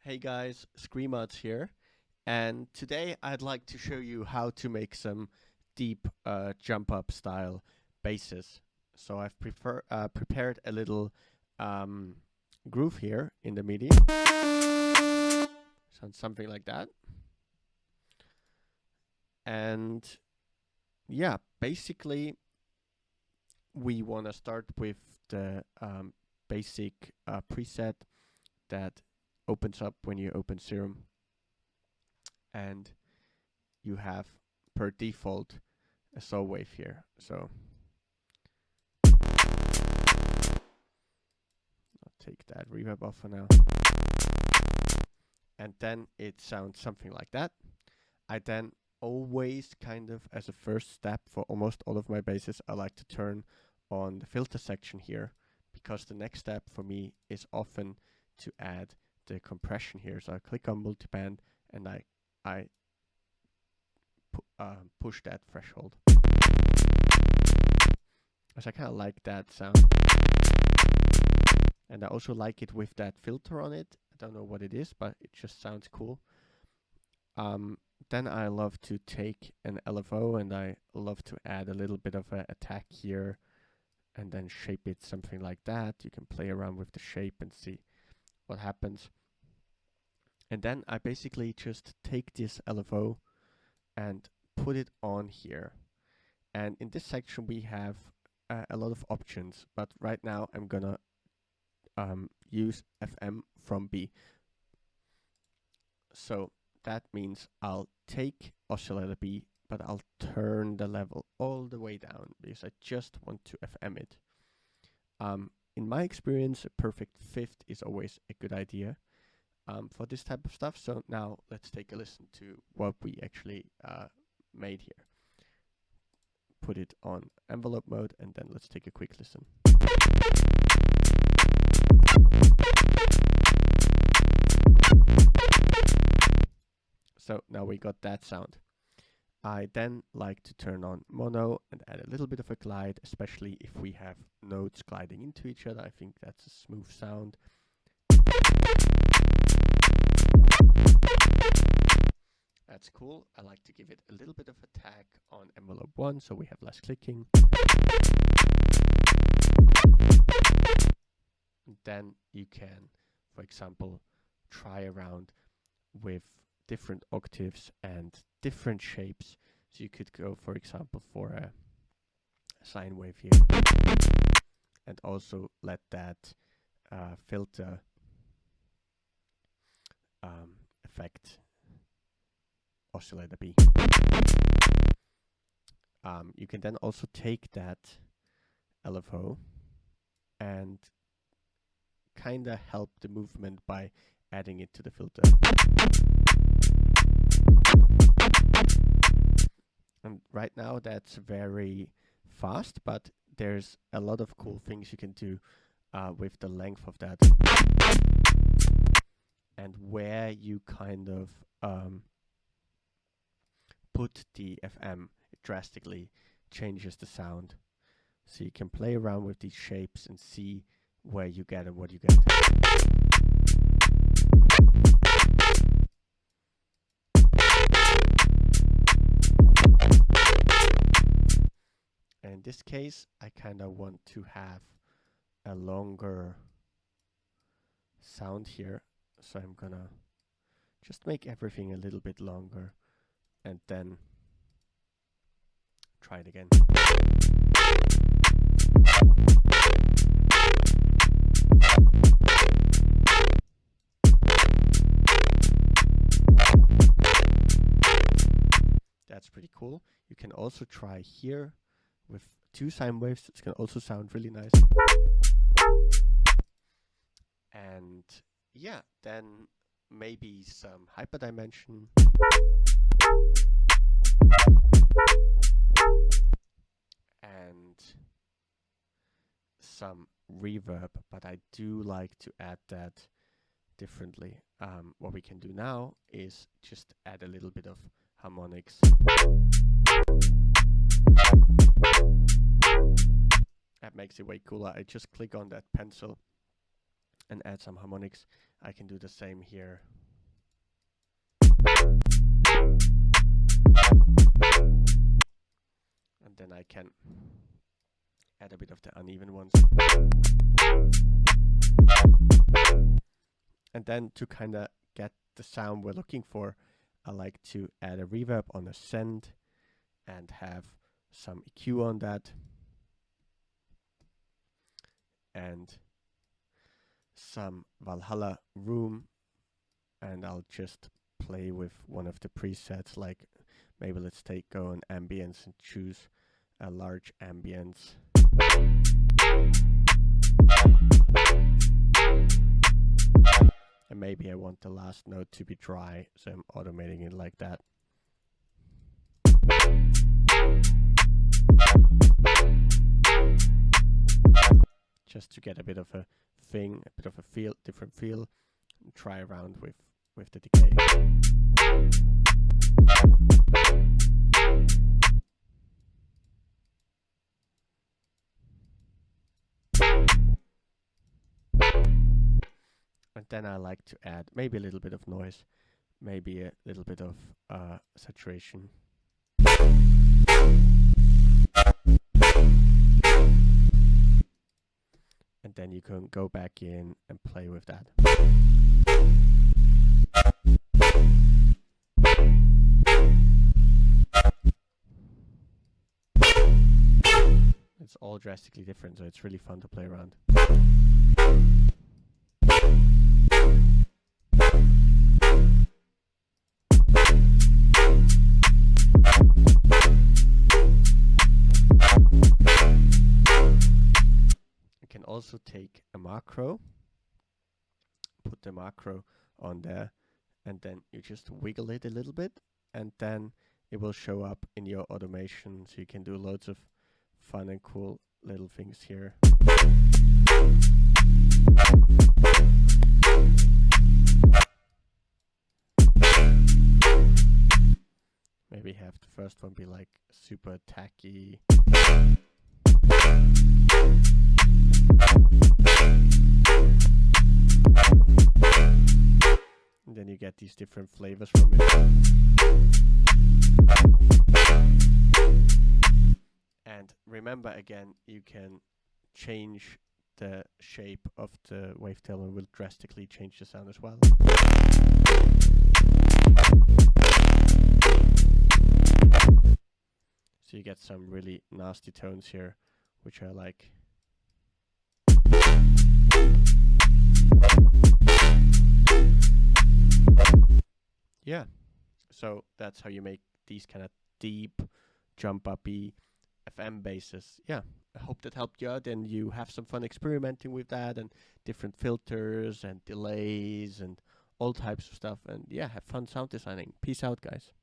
Hey guys, Screamods here, and today I'd like to show you how to make some deep jump up style basses. So I've prepared a little groove here in the MIDI. Sounds something like that. And yeah, basically we want to start with the basic preset that opens up when you open Serum, and you have per default a saw wave here. So I'll take that reverb off for now, and then it sounds something like that. I then always kind of, as a first step for almost all of my basses, I like to turn on the filter section here, because the next step for me is often to add the compression here. So I click on multiband and I push that threshold, as I kind of like that sound, and I also like it with that filter on it. I don't know what it is, but it just sounds cool. Then I love to take an LFO and I love to add a little bit of an attack here and then shape it something like that. You can play around with the shape and see what happens. And then I basically just take this LFO and put it on here. And in this section we have a lot of options, but right now I'm gonna use FM from B. So that means I'll take oscillator B, but I'll turn the level all the way down because I just want to FM it. In my experience, a perfect fifth is always a good idea for this type of stuff. So now let's take a listen to what we actually made here. Put it on envelope mode and then let's take a quick listen. So now we got that sound. I then like to turn on mono and add a little bit of a glide, especially if we have notes gliding into each other. I think that's a smooth sound. That's cool. I like to give it a little bit of attack on envelope 1 so we have less clicking. And then you can, for example, try around with different octaves and different shapes. So you could go, for example, for a sine wave here, and also let that filter affect oscillator B. You can then also take that LFO and kinda help the movement by adding it to the filter. And right now that's very fast, but there's a lot of cool things you can do with the length of that, and where you kind of put the FM, it drastically changes the sound. So you can play around with these shapes and see where you get and what you get. In this case, I kind of want to have a longer sound here, so I'm gonna just make everything a little bit longer and then try it again. That's pretty cool. You can also try here with 2 sine waves. It's going to also sound really nice. And yeah, then maybe some hyperdimension. And some reverb, but I do like to add that differently. What we can do now is just add a little bit of harmonics. That makes it way cooler. I just click on that pencil and add some harmonics. I can do the same here. And then I can add a bit of the uneven ones. And then to kind of get the sound we're looking for, I like to add a reverb on a send and have some EQ on that. And some Valhalla room, and I'll just play with one of the presets, like maybe let's go on ambience and choose a large ambience. And maybe I want the last note to be dry, so I'm automating it like that. Just to get a bit of a thing, a bit of a feel, different feel, and try around with the decay. And then I like to add maybe a little bit of noise, maybe a little bit of saturation. And then you can go back in and play with that. It's all drastically different, so it's really fun to play around. You can also take a macro, put the macro on there, and then you just wiggle it a little bit, and then it will show up in your automation, so you can do loads of fun and cool little things here. Maybe have the first one be like super tacky. And then you get these different flavors from it. And remember again, you can change the shape of the wavetail and will drastically change the sound as well. So you get some really nasty tones here, which I like. Yeah, so that's how you make these kind of deep, jump-uppy FM basses. Yeah, I hope that helped you out and you have some fun experimenting with that and different filters and delays and all types of stuff. And yeah, have fun sound designing. Peace out, guys.